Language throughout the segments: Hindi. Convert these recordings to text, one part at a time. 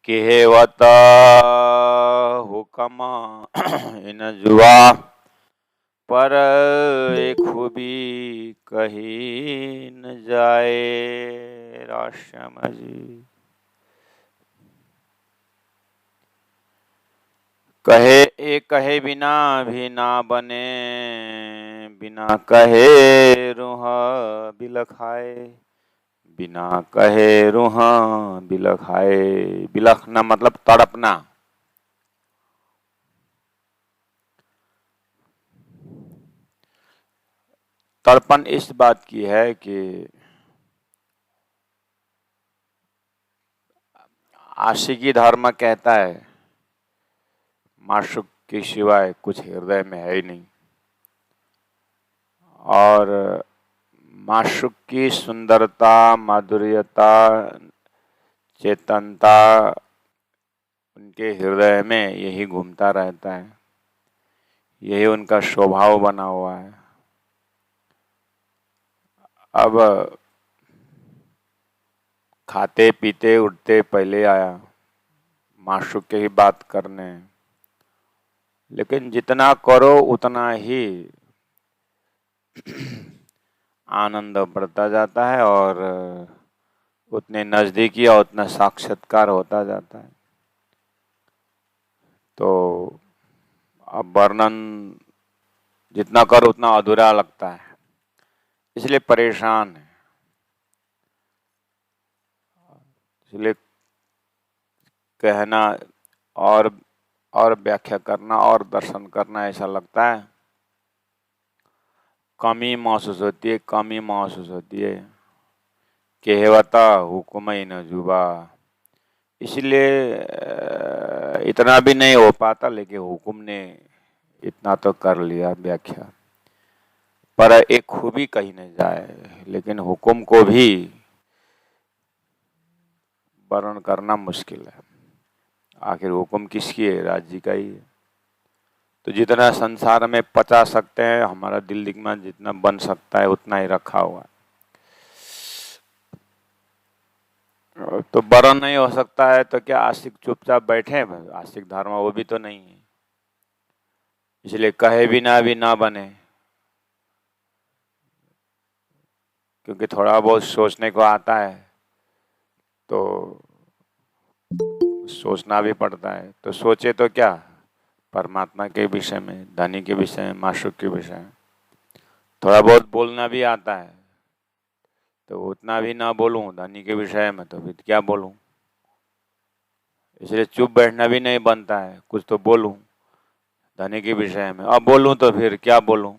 कहवता हुक्म इन जुआ पर एक खूबी कही न जाए। राश्याम जी कहे एक कहे बिना भी ना बने, बिना कहे रूह बिलखाए। बिना कहे रूह बिलखाए। बिलखना मतलब तड़पना। तड़पन इस बात की है कि आशिकी धर्म कहता है माशूक के सिवाय कुछ हृदय में है ही नहीं, और माशूक की सुंदरता, माधुर्यता, चेतनता उनके हृदय में यही घूमता रहता है, यही उनका स्वभाव बना हुआ है। अब खाते पीते उठते पहले आया माशूक की ही बात करने, लेकिन जितना करो उतना ही आनंद बढ़ता जाता है और उतने नजदीकी और उतना साक्षात्कार होता जाता है। तो अब वर्णन जितना करो उतना अधूरा लगता है, इसलिए परेशान है। इसलिए कहना और व्याख्या करना और दर्शन करना ऐसा लगता है कमी महसूस होती है, कमी महसूस होती है। कहवता हुक्म ही न जुबा, इसलिए इतना भी नहीं हो पाता, लेकिन हुक्म ने इतना तो कर लिया व्याख्या। पर एक खूबी कही न जाए, लेकिन हुक्म को भी वर्णन करना मुश्किल है। आखिर हुक्म किसकी है? राज्य जी का ही है। तो जितना संसार में पचा सकते हैं, हमारा दिल दिमाग जितना बन सकता है उतना ही रखा हुआ है। तो वर्णन नहीं हो सकता है तो क्या आशिक चुपचाप बैठे? आशिक धर्म वो भी तो नहीं है, इसलिए कहे बिना भी ना बने, क्योंकि थोड़ा बहुत सोचने को आता है तो सोचना भी पड़ता है। तो सोचे तो क्या, परमात्मा के विषय में, धनी के विषय में, माशूक के विषय में। थोड़ा बहुत बोलना भी आता है तो उतना भी ना बोलूं धनी के विषय में तो फिर क्या बोलूं। इसलिए चुप बैठना भी नहीं बनता है, कुछ तो बोलूं धनी के विषय में। अब बोलूं तो फिर क्या बोलूं।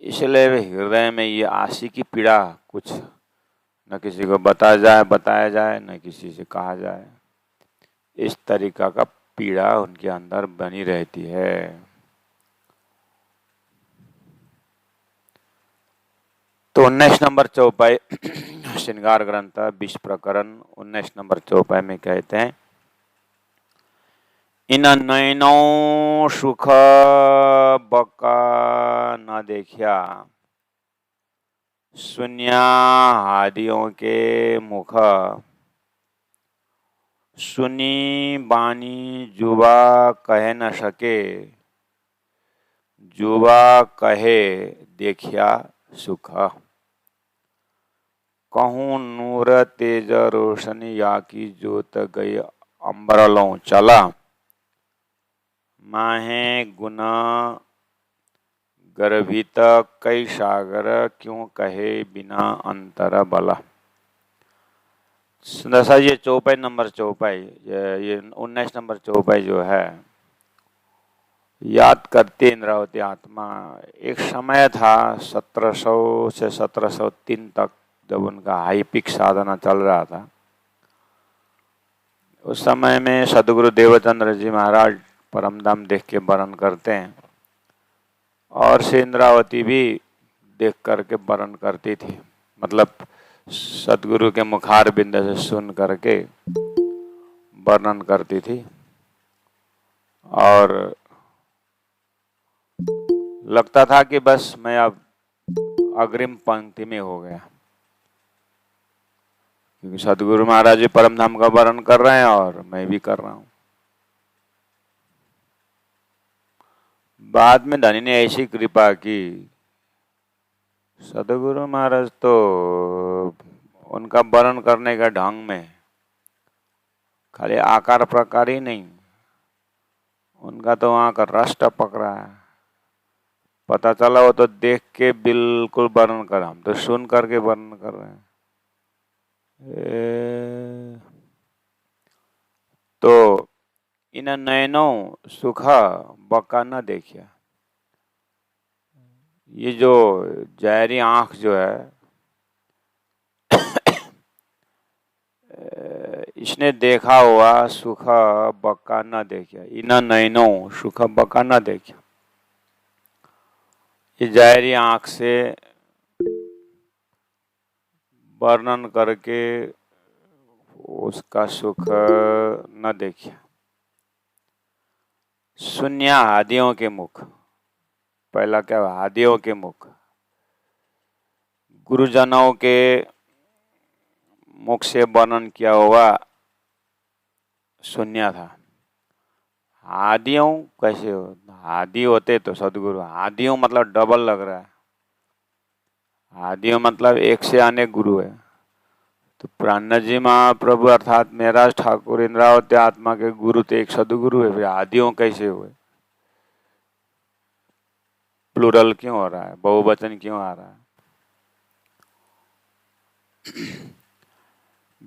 इसलिए हृदय में ये आशी की पीड़ा कुछ न किसी को बताया जाए न किसी से कहा जाए, इस तरीका का पीड़ा उनके अंदर बनी रहती है। तो 19 नंबर चौपाई श्रृंगार ग्रंथ 20 प्रकरण 19 नंबर चौपाई में कहते हैं, इन नैनों सुख बका न देखिया, शून्य हादियों के मुख, सुनी बानी जुबा कह न सके, जुबा कहे देखिया सुख। कहूँ नूर तेज रोशनी या की जोत गई अम्बरलों चला, माहे गुण गर्भित कई सागर क्यों कहे बिना अंतर बला। दशा ये चौपाई नंबर चौपाई, ये 19 नंबर चौपाई जो है, याद करती इंद्रावती आत्मा। एक समय था 1700 से 1703 तक, जब उनका हाई पिक साधना चल रहा था। उस समय में सदगुरु देवचंद्र जी महाराज परमधाम देख के वर्णन करते हैं, और श्री इंद्रावती भी देख करके वर्णन करती थी, मतलब सदगुरु के मुखार बिंद से सुन करके वर्णन करती थी। और लगता था कि बस मैं अब अग्रिम पंक्ति में हो गया। क्योंकि सदगुरु महाराज जी परम धाम का वर्णन कर रहे हैं और मैं भी कर रहा हूं। बाद में धनी ने ऐसी कृपा की, सदगुरु महाराज तो उनका वर्णन करने का ढंग में खाली आकार प्रकार ही नहीं, उनका तो वहां का रस टपक रहा है। पता चला वो तो देख के बिल्कुल वर्णन कर, हम तो सुन करके वर्णन कर रहे हैं। तो इन नयनों सुख बका न देखिया, ये जो जहरी आंख जो है इसने देखा हुआ सुख बका न देखिया, इन नयनों सुख बका न देखिया। ये जहरी आंख से वर्णन करके उसका सुख न देखिए। शून्य हादियों के मुख, पहला क्या, हादियों के मुख, गुरुजनों के मुख से वर्णन किया हुआ शून्य था। हादियों कैसे हो, हादी होते तो सदगुरु, हादियों मतलब डबल लग रहा है, हादियों मतलब एक से अनेक गुरु है। तो प्राणनाथ जी महाप्रभु अर्थात महराज ठाकुर इंद्रावती आत्मा के गुरु तो एक सदगुरु है, फिर आदियों कैसे हुए, प्लूरल क्यों हो रहा है, बहुवचन क्यों आ रहा है?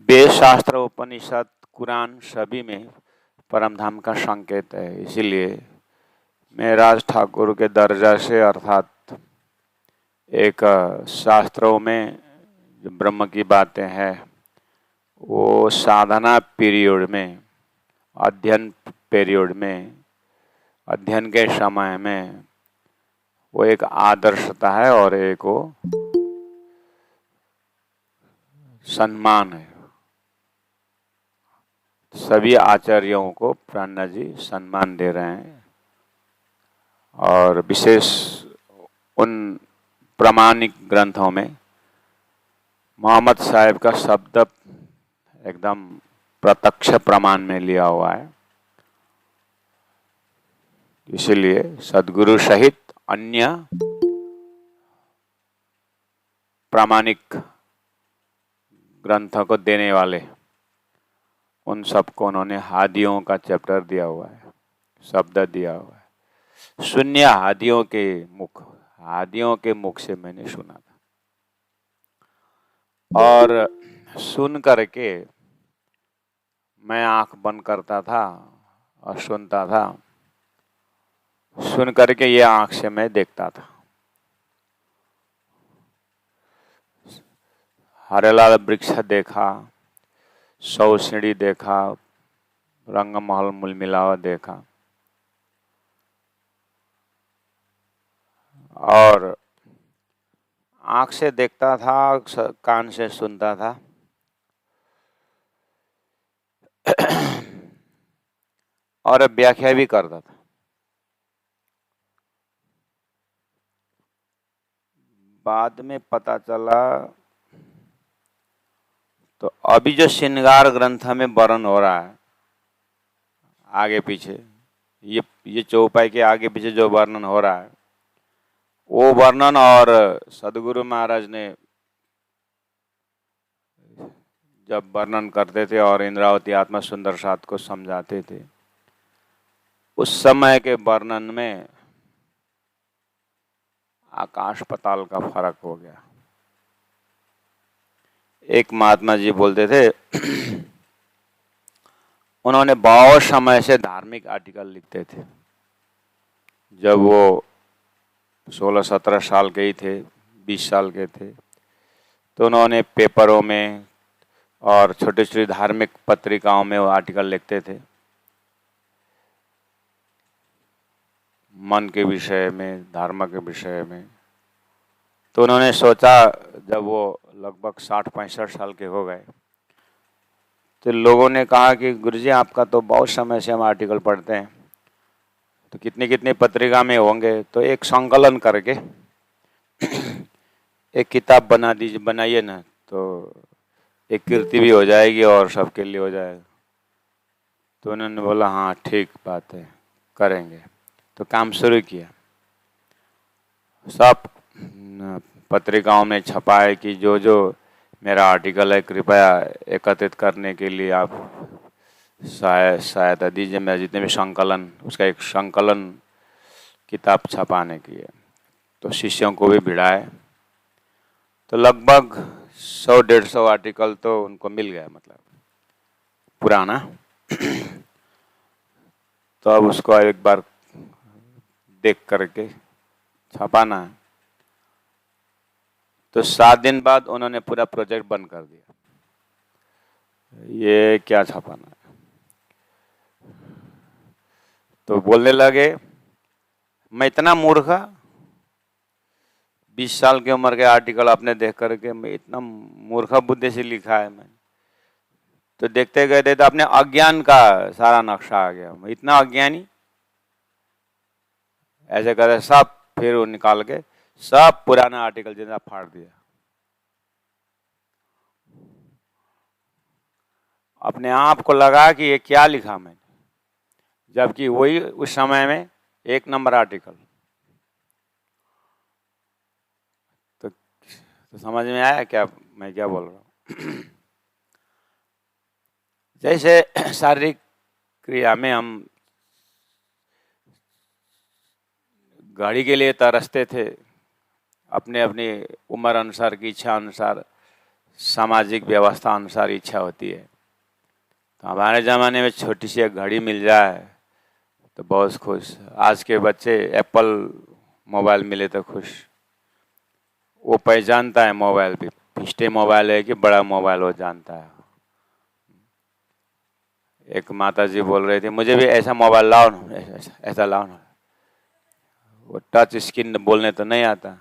वेद शास्त्र उपनिषद कुरान सभी में परम धाम का संकेत है। इसीलिए महराज ठाकुर के दर्जा से अर्थात एक शास्त्रों में जो ब्रह्म की बातें हैं वो साधना पीरियड में, अध्ययन पीरियड में, अध्ययन के समय में वो एक आदर्शता है और एक वो सम्मान है। सभी आचार्यों को प्राणनाथ जी सम्मान दे रहे हैं और विशेष उन प्रामाणिक ग्रंथों में मोहम्मद साहब का शब्द एकदम प्रत्यक्ष प्रमाण में लिया हुआ है। इसीलिए सदगुरु सहित अन्य प्रामाणिक ग्रंथों को देने वाले उन सबको उन्होंने हादियों का चैप्टर दिया हुआ है, शब्द दिया हुआ है। शून्य हादियों के मुख, हादियों के मुख से मैंने सुना था और सुन करके मैं आंख बंद करता था और सुनता था, सुन करके ये आंख से मैं देखता था। हरेलाल वृक्ष देखा, सौ सीढ़ी देखा, रंग महल मुलमिलावा देखा और आंख से देखता था, कान से सुनता था और व्याख्या भी करता था। बाद में पता चला तो अभी जो श्रृंगार ग्रंथ में वर्णन हो रहा है आगे पीछे, ये चौपाई के आगे पीछे जो वर्णन हो रहा है वो वर्णन और सदगुरु महाराज ने जब वर्णन करते थे और इंद्रावती आत्मा सुंदर साथ को समझाते थे, उस समय के वर्णन में आकाश पाताल का फर्क हो गया। एक महात्मा जी बोलते थे उन्होंने बहुत समय से धार्मिक आर्टिकल लिखते थे। जब वो 16-17 साल के ही थे, 20 साल के थे, तो उन्होंने पेपरों में और छोटी छोटी धार्मिक पत्रिकाओं में वो आर्टिकल लिखते थे मन के विषय में, धर्म के विषय में। तो उन्होंने सोचा, जब वो लगभग 60-65 साल के हो गए, तो लोगों ने कहा कि गुरुजी आपका तो बहुत समय से हम आर्टिकल पढ़ते हैं, तो कितनी कितनी पत्रिका में होंगे, तो एक संकलन करके एक किताब बना दीजिए, बनाइए ना। तो एक कीर्ति भी हो जाएगी और सबके लिए हो जाएगा। तो उन्होंने बोला हाँ ठीक बात है, करेंगे। तो काम शुरू किया। सब पत्रिकाओं में छपा है कि जो जो मेरा आर्टिकल है कृपया एकत्रित करने के लिए आप सहायता दीजिए। मेरा जितने भी संकलन, उसका एक संकलन किताब छपाने की है। तो शिष्यों को भी भिड़ाए। तो लगभग 100-150 आर्टिकल तो उनको मिल गया, मतलब पुराना। तो अब उसको एक बार देख करके छपाना है। तो 7 दिन बाद उन्होंने पूरा प्रोजेक्ट बंद कर दिया। ये क्या छपाना है? तो बोलने लगे मैं इतना मूर्ख, 20 साल की उम्र के आर्टिकल आपने देख करके मैं इतना मूर्ख बुद्धि से लिखा है मैंने। तो देखते गए थे तो अपने अज्ञान का सारा नक्शा आ गया। मैं इतना अज्ञानी, ऐसे करे सब फिर वो निकाल के सब पुराना आर्टिकल जितना फाड़ दिया। अपने आप को लगा कि ये क्या लिखा मैंने, जबकि वही उस समय में 1 नंबर आर्टिकल। तो समझ में आया क्या मैं क्या बोल रहा हूँ? जैसे शारीरिक क्रिया में हम गाड़ी के लिए तरसते थे, अपने अपनी उम्र अनुसार की इच्छा अनुसार, सामाजिक व्यवस्था अनुसार इच्छा होती है। तो हमारे ज़माने में छोटी सी एक घड़ी मिल जाए तो बहुत खुश। आज के बच्चे एप्पल मोबाइल मिले तो खुश। वो पहचानता है मोबाइल भी, फिस्टे मोबाइल है कि बड़ा मोबाइल, वो जानता है। एक माता जी बोल रही थी मुझे भी ऐसा मोबाइल लाओ ना, ऐसा लाओ ना। वो टच स्क्रीन बोलने तो नहीं आता,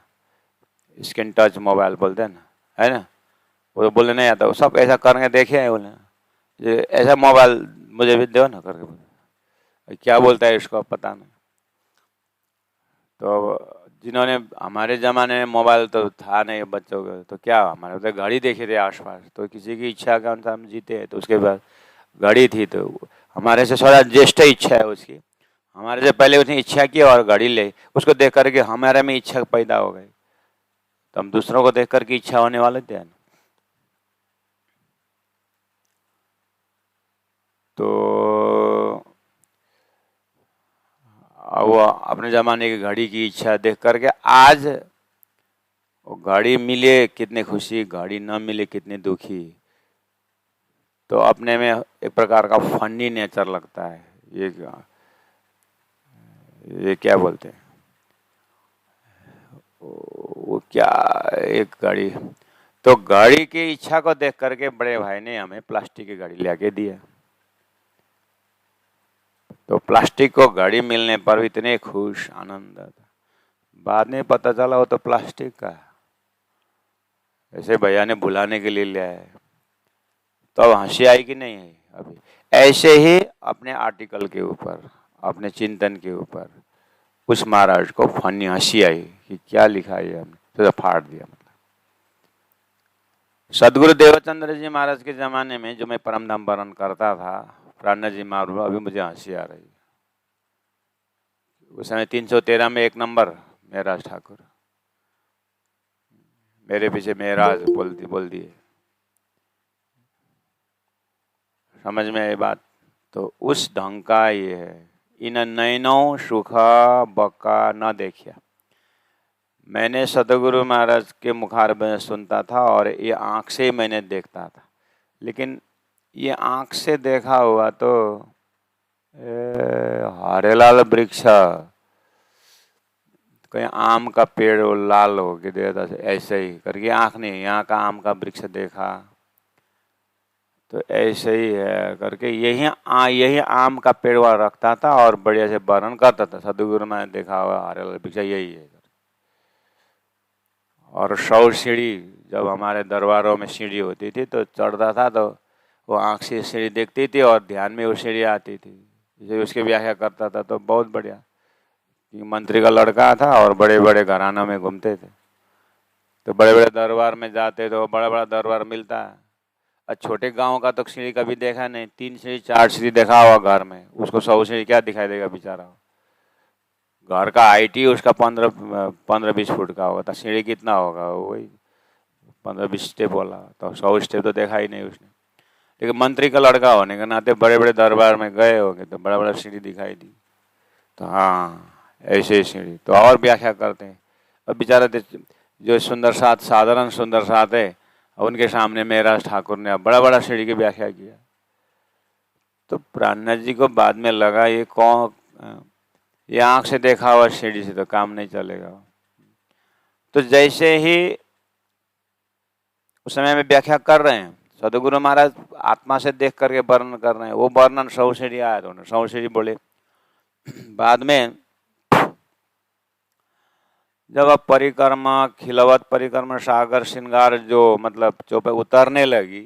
स्क्रीन टच मोबाइल बोलते हैं ना, है ना। वो तो बोलने नहीं आता, वो सब ऐसा करके देखे हैं बोले ये ऐसा मोबाइल मुझे भी दो ना करके बोले। क्या बोलता है इसको पता नहीं। तो जिन्होंने हमारे ज़माने में मोबाइल तो था नहीं बच्चों को, तो क्या हमारे तो घड़ी देखे थे आसपास, तो किसी की इच्छा के अनुसार हम जीते हैं। तो उसके बाद घड़ी थी, तो हमारे से थोड़ा ज्येष्ठ इच्छा है उसकी, हमारे से पहले उसने इच्छा की और घड़ी ले, उसको देख करके हमारे में इच्छा पैदा हो गई। तो हम दूसरों को देख करके इच्छा होने वाले थे ना। तो वो अपने ज़माने की घड़ी की इच्छा देख करके आज वो घड़ी मिले कितने खुशी, घड़ी न मिले कितने दुखी। तो अपने में एक प्रकार का फनी नेचर लगता है। ये क्या बोलते हैं वो क्या, एक घड़ी। तो घड़ी की इच्छा को देख करके बड़े भाई ने हमें प्लास्टिक की घड़ी लेके दिया। तो प्लास्टिक को घड़ी मिलने पर इतने खुश, आनंद था। बाद में पता चला वो तो प्लास्टिक का है, ऐसे भैया ने बुलाने के लिए लिया है। तो अब हंसी आई कि नहीं आई अभी? ऐसे ही अपने आर्टिकल के ऊपर, अपने चिंतन के ऊपर उस महाराज को फनी हंसी आई कि क्या लिखा है हमने, तो फाड़ दिया। मतलब सदगुरु देवचंद्र जी महाराज के जमाने में जो मैं परमधाम वरण करता था, प्राण जी महाराज, अभी मुझे हंसी आ रही है। उस समय 313 में 1 नंबर मेहराज ठाकुर, मेरे पीछे मेहराज बोल दिए। समझ में आई बात? तो उस ढंग का ये है, इन नैनों सुख बका न देखिया। मैंने सदगुरु महाराज के मुखार में सुनता था और ये आँख से मैंने देखता था, लेकिन ये आँख से देखा हुआ तो हरेलाल वृक्ष, कहीं आम का पेड़ लाल हो के देता, ऐसे ही करके आँख नहीं, यहाँ का आम का वृक्ष देखा तो ऐसे ही है करके यही आम का पेड़ वहाँ रखता था और बढ़िया से वर्णन करता था। सदगुरु में देखा हुआ हरेलाल वृक्ष यही है। और 100 सीढ़ी, जब हमारे दरबारों में सीढ़ी होती थी तो चढ़ता था तो वो आँख से सीढ़ी देखती थी और ध्यान में वो सीढ़ी आती थी, इसे उसकी व्याख्या करता था। तो बहुत बढ़िया, मंत्री का लड़का था और बड़े बड़े घरानों में घूमते थे, तो बड़े बड़े दरबार में जाते तो बड़ा बड़ा दरबार मिलता है। और छोटे गांव का तो सीढ़ी कभी देखा नहीं, 3 सीढ़ी 4 सीढ़ी देखा हुआ घर में, उसको 100 सीढ़ी क्या दिखाई देगा बेचारा। घर का हाइट उसका 15-20 फुट का होगा, तो सीढ़ी कितना होगा, वही 15-20 स्टेप वाला, तो 100 स्टेप तो देखा ही नहीं उसने। लेकिन मंत्री का लड़का होने के नाते बड़े बड़े दरबार में गए होंगे तो बड़ा बड़ा सीढ़ी दिखाई दी, तो हाँ ऐसे ही सीढ़ी तो और व्याख्या करते हैं। अब बेचारा जो सुंदर साथ साधारण सुंदर साथ है, उनके सामने मेरा ठाकुर ने बड़ा बड़ा सीढ़ी की व्याख्या किया। तो प्राणनाथ जी को बाद में लगा ये कौन, ये आंख से देखा हुआ सीढ़ी से तो काम नहीं चलेगा। तो जैसे ही उस समय में व्याख्या कर रहे हैं, सदगुरु महाराज आत्मा से देख करके वर्णन कर रहे हैं, वो वर्णन 100 सीढ़ी आया तो 100 सीढ़ी बोले। बाद में जब अब परिक्रमा खिलवत परिक्रमा सागर श्रृंगार जो मतलब चौपे उतरने लगी,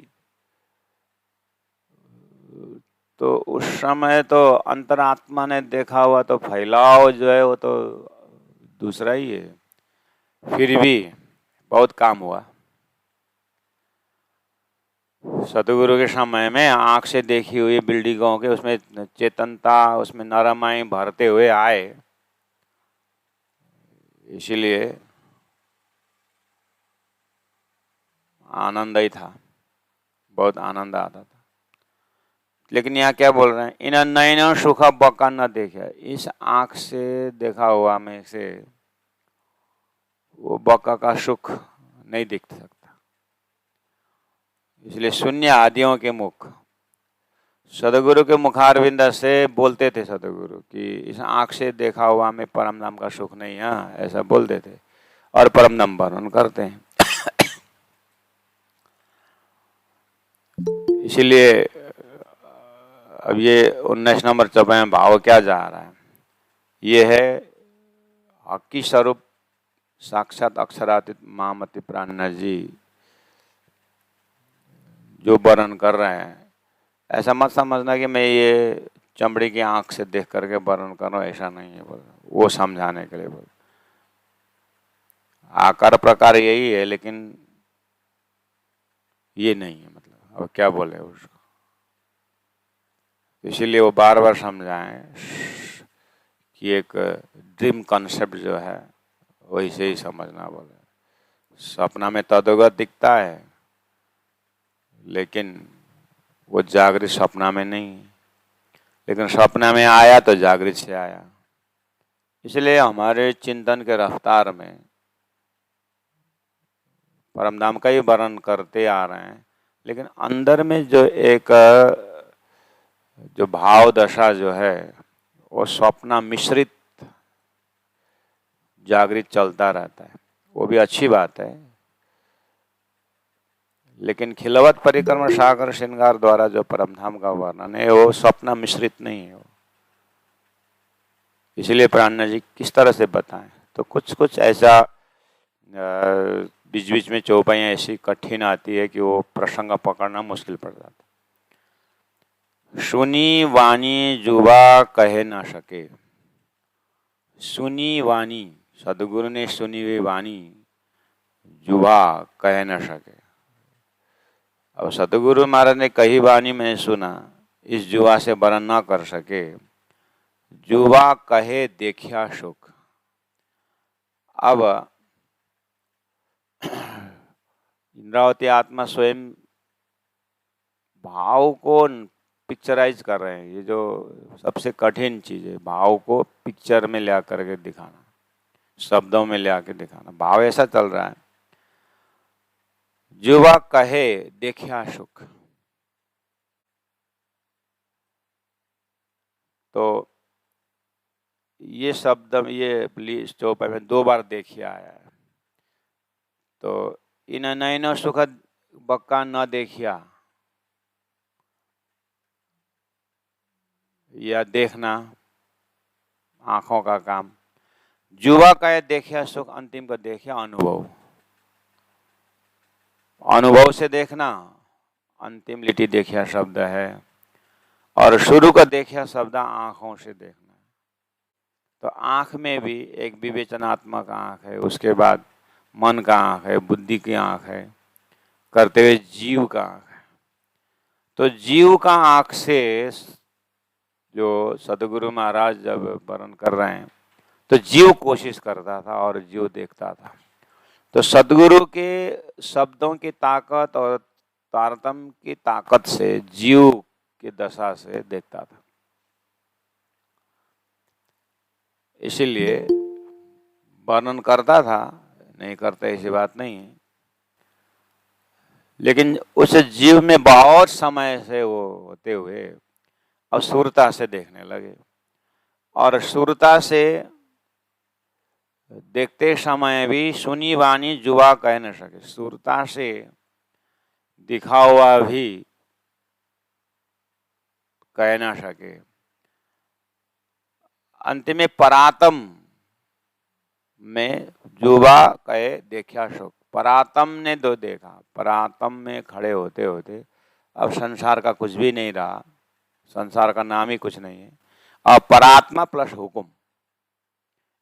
तो उस समय तो अंतरात्मा ने देखा हुआ तो फैलाव जो है वो तो दूसरा ही है। फिर भी बहुत काम हुआ। सतगुरु के समय में आंख से देखी हुई बिल्डिंगों के उसमें चेतनता, उसमें नरमाई भरते हुए आए, इसीलिए आनंद ही था, बहुत आनंद आता था। लेकिन यहाँ क्या बोल रहे हैं, इन नयनों सुख बका न देखा, इस आंख से देखा हुआ में से वो बका का सुख नहीं दिख सकता। इसलिए शून्य आदियों के मुख सदगुरु के मुखारविंद से बोलते थे सदगुरु कि इस आंख से देखा हुआ में परम नाम का सुख नहीं है, ऐसा बोलते थे और परम नाम वर्णन करते हैं। इसीलिए अब ये 19 नंबर चौपाई में भाव क्या जा रहा है, ये है हकी स्वरूप साक्षात अक्षरातीत महामति प्राणनाथ जी जो वर्णन कर रहे हैं। ऐसा मत समझना कि मैं ये चमड़ी की आंख से देख करके वर्णन कर रहा हूँ, ऐसा नहीं है, बोल वो समझाने के लिए बोल। आकार प्रकार यही है लेकिन ये नहीं है, मतलब अब क्या बोले उसको। इसीलिए वो बार बार समझाएं कि एक ड्रीम कॉन्सेप्ट जो है वही से ही समझना बोले। सपना में तद्गत दिखता है लेकिन वो जागृत सपना में नहीं, लेकिन सपना में आया तो जागृत से आया। इसलिए हमारे चिंतन के रफ्तार में परमधाम का ही वर्णन करते आ रहे हैं, लेकिन अंदर में जो एक जो भाव दशा जो है वो स्वप्न मिश्रित जागृत चलता रहता है, वो भी अच्छी बात है। लेकिन खिलवत परिक्रमा सागर श्रृंगार द्वारा जो परमधाम का वर्णन है वो स्वप्न मिश्रित नहीं है। इसलिए प्राणनाथ जी किस तरह से बताएं, तो कुछ कुछ ऐसा बीच बीच में चौपाइयाँ ऐसी कठिन आती है कि वो प्रसंग पकड़ना मुश्किल पड़ जाता है। सुनी वाणी जुबा कहे ना सके, सुनी वाणी सदगुरु ने सुनी हुई वाणी जुबा कह न सके। अब सतगुरु महाराज ने कही वाणी में सुना, इस जुबा से वर्णन न कर सके। जुबा कहे देखिया सुख। अब इंद्रावती आत्मा स्वयं भाव को पिक्चराइज कर रहे हैं। ये जो सबसे कठिन चीज है, भाव को पिक्चर में ले करके दिखाना, शब्दों में ले आके दिखाना। भाव ऐसा चल रहा है, जुबा कहे देखिया सुख। तो ये शब्द ये चौपाई में 2 बार देखिया आया है। तो इन नयनों सुख बक्का न देखिया, या देखना आंखों का काम। जुबा कहे देखिया सुख, अंतिम को देखिया अनुभव। अनुभव से देखना, अंतिम लिटी देखिया शब्द है, और शुरू का देखिया शब्द आंखों से देखना। तो आंख में भी एक विवेचनात्मक आंख है, उसके बाद मन का आंख है, बुद्धि की आंख है, करते हुए जीव का आंख है। तो जीव का आंख से जो सदगुरु महाराज जब वर्णन कर रहे हैं तो जीव कोशिश करता था और जीव देखता था। तो सदगुरु के शब्दों की ताकत और तारतम्य की ताकत से जीव की दशा से देखता था। इसीलिए वर्णन करता था, नहीं करता ऐसी बात नहीं है, लेकिन उस जीव में बहुत समय से वो होते हुए अब सुरता से देखने लगे, और सुरता से देखते समय भी सुनी वाणी जुआ कह न सके। सुरता से दिखा हुआ भी कह न सके। अंत में परातम में जुबा कहे देखा शोक। परातम ने दो देखा, परातम में खड़े होते होते अब संसार का कुछ भी नहीं रहा, संसार का नाम ही कुछ नहीं है। अब परात्मा प्लस हुक्म,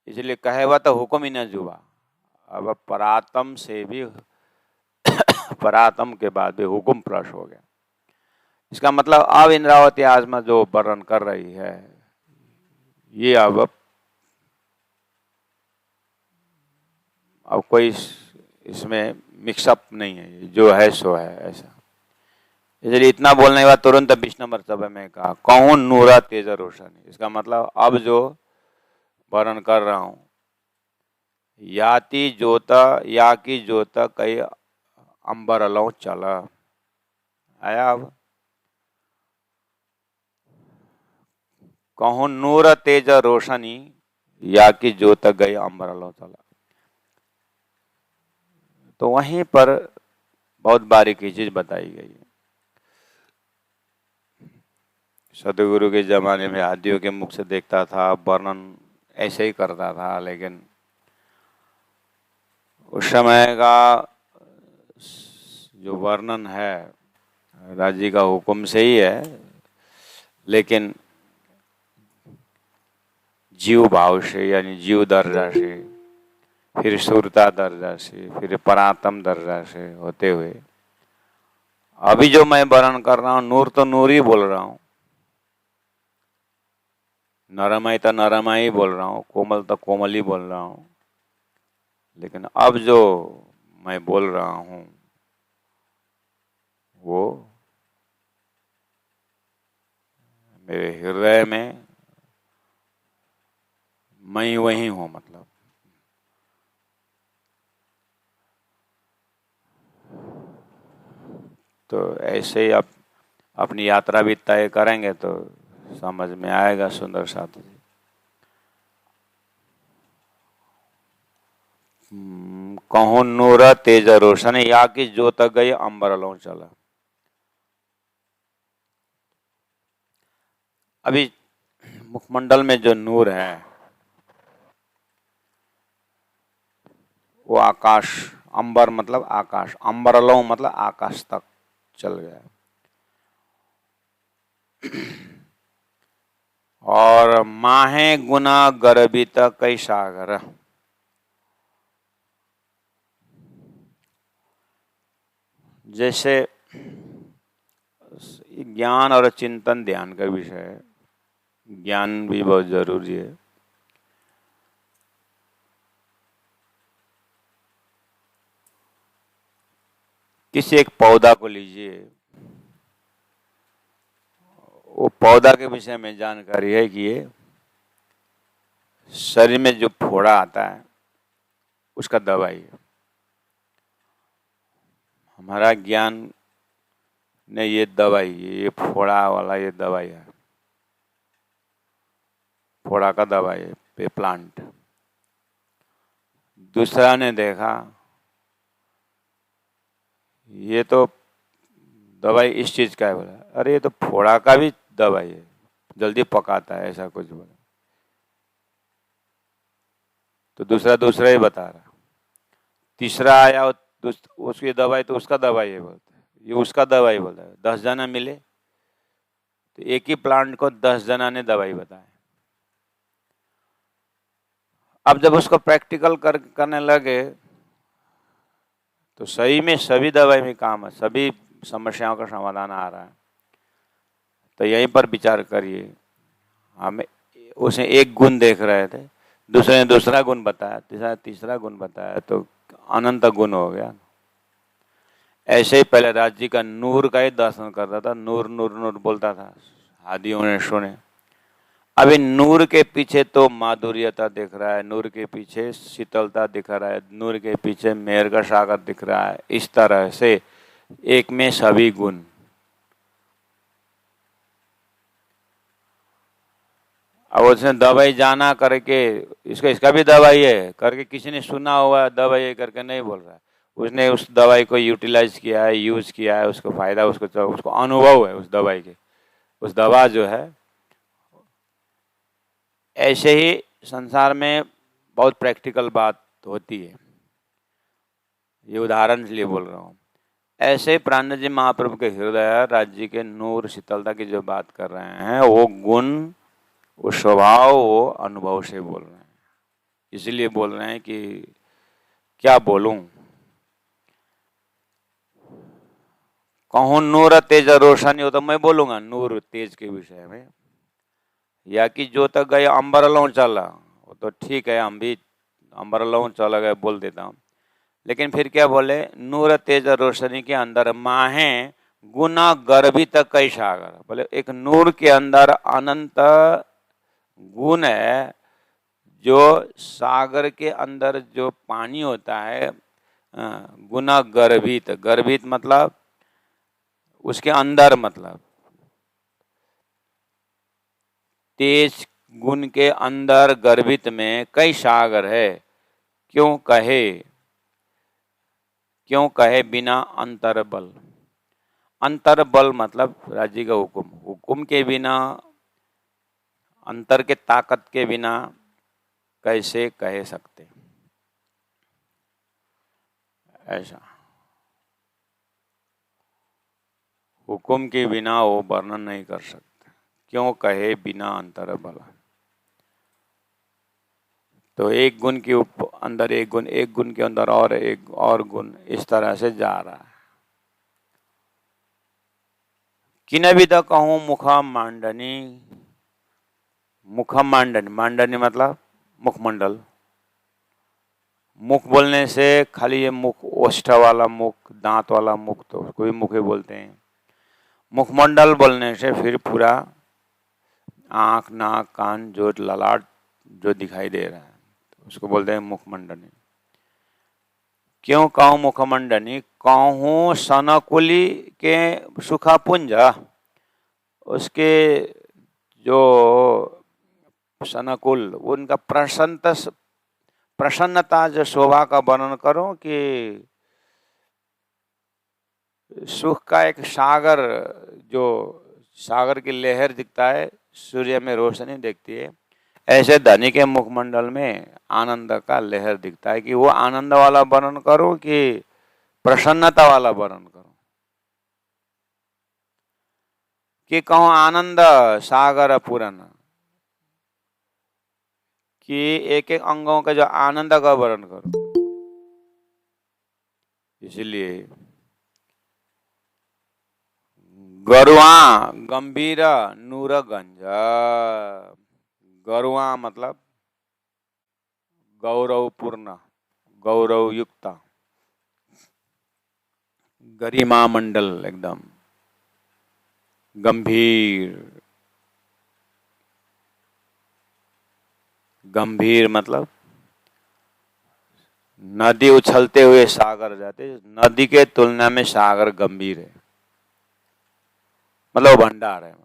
इसलिए कहे वह तो हुक्म ही न जुबा। अब परातम से भी परातम के बाद भी हुक्म प्लस हो गया। इसका मतलब अब इंद्रावती आत्मा जो वर्णन कर रही है ये अब कोई इसमें मिक्सअप नहीं है, जो है सो है ऐसा। इसलिए इतना बोलने के बाद तुरंत 20 नंबर सब में कहा कौन नूरा तेज रोशनी। इसका मतलब अब जो वर्णन कर रहा हूं, याति जोता या की जोता कई अंबर अलो चला आया। अब कहूं नूर तेज रोशनी या की जोत गई अंबर अलो चला। तो वहीं पर बहुत बारीकी चीज बताई गई है। सदगुरु के जमाने में आदियों के मुख से देखता था, वर्णन ऐसे ही करता था, लेकिन उस समय का जो वर्णन है राजी का हुक्म से ही है, लेकिन जीव भाव से यानी जीव दर्जा से, फिर सुरता दर्जा से, फिर परातम दर्जा से होते हुए अभी जो मैं वर्णन कर रहा हूं, नूर तो नूर ही बोल रहा हूं, नरमय तो नरमय ही बोल रहा हूं, कोमल तो कोमल ही बोल रहा हूं, लेकिन अब जो मैं बोल रहा हूं वो मेरे हृदय में मैं वही हूं। मतलब तो ऐसे ही आप अपनी यात्रा भी तय करेंगे तो समझ में आएगा सुंदर साथी जी। कहूं नूर तेज रोशन या की जोत गई अंबर लो चला। अभी मुखमंडल में जो नूर है वो आकाश, अंबर मतलब आकाश, अंबरलो मतलब आकाश तक चल गया। और माहे गुना गर्भित कई सागर। जैसे ज्ञान और चिंतन ध्यान का विषय है, ज्ञान भी बहुत जरूरी है। किसी एक पौधा को लीजिए, वो पौधा के विषय में जानकारी है कि ये शरीर में जो फोड़ा आता है उसका दवाई है। हमारा ज्ञान ने ये दवाई, ये फोड़ा वाला ये दवाई है, फोड़ा का दवाई है पे प्लांट। दूसरा ने देखा ये तो दवाई इस चीज का है, बोला अरे ये तो फोड़ा का भी दवाई है, जल्दी पकाता है, ऐसा कुछ बोला। तो दूसरा ही बता रहा। तीसरा आया उसकी दवाई तो उसका दवाई है बोलता है, ये उसका दवाई बोलता है। 10 जना मिले तो एक ही प्लांट को 10 जना ने दवाई बताए। अब जब उसको प्रैक्टिकल करने लगे तो सही में सभी दवाई में काम है, सभी समस्याओं का समाधान आ रहा है। तो यहीं पर विचार करिए। हमें उसने एक गुण देख रहे थे, दूसरे ने दूसरा गुण बताया, तीसरा तीसरा गुण बताया, तो अनंत गुण हो गया। ऐसे ही पहले राज्य का नूर का ही दर्शन करता था, नूर नूर नूर बोलता था, हादियों ने सुने। अभी नूर के पीछे तो माधुर्यता दिख रहा है, नूर के पीछे शीतलता दिख रहा है, नूर के पीछे मेहर का सागर दिख रहा है। इस तरह से एक में सभी गुण। अब उसने दवाई जाना करके, इसका भी दवाई है करके किसी ने सुना हुआ दवाई है करके नहीं बोल रहा है। उसने उस दवाई को यूटिलाइज किया है, यूज किया है, उसको फायदा, उसको अनुभव है उस दवाई के, उस दवा जो है। ऐसे ही संसार में बहुत प्रैक्टिकल बात होती है, ये उदाहरण के लिए बोल रहा हूँ। ऐसे प्राण जी महाप्रभु के हृदय राज्य के नूर शीतलता की जो बात कर रहे हैं, वो गुण, वो स्वभाव, वो अनुभव से बोल रहे हैं। इसलिए बोल रहे हैं कि क्या बोलूं, कहूं नूर तेज रोशनी हो तो मैं बोलूंगा नूर तेज के विषय में, या कि जो तक गए अम्बरलों चला, वो तो ठीक है, हम भी अम्बरलों चला गए बोल देता हूँ। लेकिन फिर क्या बोले, नूर तेज रोशनी के अंदर माहे गुना गर्भित कई सागर। बोले एक नूर के अंदर अनंत गुण है, जो सागर के अंदर जो पानी होता है, गुना गर्भित, गर्भित मतलब उसके अंदर, मतलब तेज गुण के अंदर गर्भित में कई सागर है। क्यों कहे बिना अंतर बल। अंतर बल मतलब राज्य का हुक्म, हुक्म के बिना, अंतर के ताकत के बिना कैसे कह सकते, ऐसा हुक्म के बिना वो वर्णन नहीं कर सकते। क्यों कहे बिना अंतर बल। तो एक गुण के अंदर एक गुण, एक गुण के अंदर और एक और गुण, इस तरह से जा रहा है। किन विध कहूं मुखा मांडनी। मुखम मांडनी, मांडनी मतलब मुखमंडल। मुख बोलने से खाली ये मुख, ओष्ठ वाला मुख, दांत वाला मुख, तो उसको भी मुख ही बोलते हैं। मुखमंडल बोलने से फिर पूरा आंख, नाक, कान, जो ललाट जो दिखाई दे रहा है, तो उसको बोलते हैं मुखमंडनी। क्यों कहूं मुखमंडनी, कहूं सनकुली के सुखापुंज, उसके जो सनकुल, उनका प्रसन्नता जो शोभा का वर्णन करो, कि सुख का एक सागर, जो सागर की लहर दिखता है, सूर्य में रोशनी दिखती है, ऐसे धनी के मुखमंडल में आनंद का लहर दिखता है। कि वो आनंद वाला वर्णन करो कि प्रसन्नता वाला वर्णन करो, कि कहूं आनंद सागर पूरन, कि एक एक अंगों का जो आनंद का वर्णन करो। इसलिए गरुआ गंभीर नूर गंज। गरुआ मतलब गौरवपूर्ण, गौरव युक्त, गरिमा मंडल, एकदम गंभीर। गंभीर मतलब नदी उछलते हुए सागर जाते, नदी के तुलना में सागर गंभीर है, मतलब भंडार है।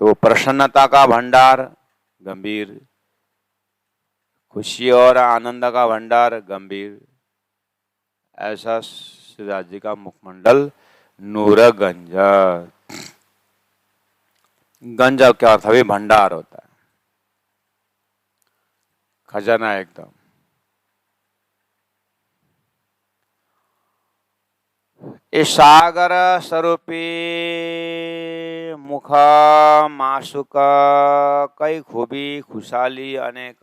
तो प्रसन्नता का भंडार गंभीर, खुशी और आनंद का भंडार गंभीर। ऐसा राज्य का मुखमंडल नूर गंज। गंज क्या अर्थ है, भंडार होता है, खजाना एकदम। इस सागर स्वरूपी मुख मासुक, कई खूबी खुशहाली अनेक,